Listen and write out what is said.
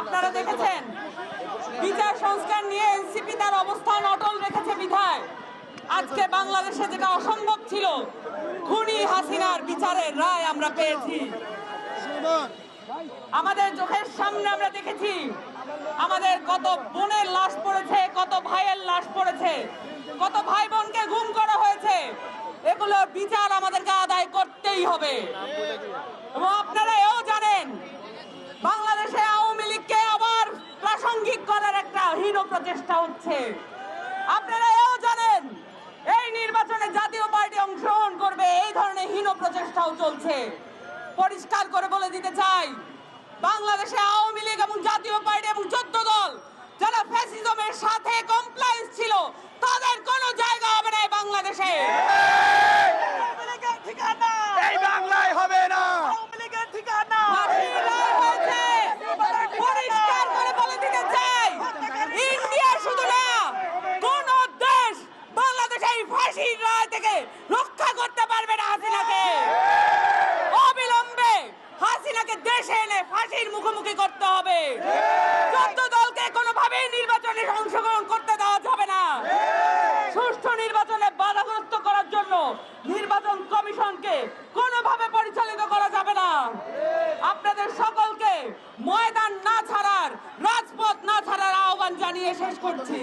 আপনারা দেখেছেন বিচার সংস্কার নিয়ে এনসিপি তার অবস্থান অটল রেখেছে বিধায় আজকে বাংলাদেশে যেটা অসম্ভব ছিল, খুনি হাসিনার বিচারের রায় আমরা পেয়েছি। আমাদের চোখের সামনে আমরা দেখেছি আমাদের কত বোনের লাশ পড়েছে, কত ভাইয়ের লাশ পড়েছে, কত ভাই বোনকে গুম করা হয়েছে। এগুলোর বিচার আমাদেরকে আদায় করতেই হবে। এবং আপনারা এও জানেন বাংলাদেশে আওয়ামী লীগকে আবার প্রাসঙ্গিক করার একটা হীন প্রচেষ্টা হচ্ছে। আপনারা এও জানেন এই নির্বাচনে জাতীয় পার্টি অংশগ্রহণ করবে, এই ধরনের হীন প্রচেষ্টাও চলছে। পরিষ্কার করে বলে দিতে চাই, বাংলাদেশে আওয়ামী লীগ এবং জাতীয় পার্টি এবং 14 দল যারা ফ্যাসিজমের সাথে কমপ্লায়েন্স ছিল, তাদের কোনো জায়গা হবে না বাংলাদেশে। এই বাংলায় হবে না। পরিষ্কার করে বলে দিতে চাই, ইন্ডিয়া শুধু না, কোন দেশ বাংলাদেশে এই ফাঁসির রায় থেকে রক্ষা করতে পারবে না হাসিনাকে। অবিলম্বে হাসিনাকে দেশে এনে ফাঁসির মুখোমুখি করতে হবে। 14 দলকে কোনোভাবেই নির্বাচনে অংশগ্রহণ করতে দেওয়া যাবে না। সুষ্ঠু নির্বাচনে বাধাগ্রস্ত করার জন্য নির্বাচন কমিশনকে কোনোভাবে পরিচালিত করা যাবে না। আপনাদের সকলকে ময়দান না ছাড়ার, রাজপথ না ছাড়ার আহ্বান জানিয়ে শেষ করছি।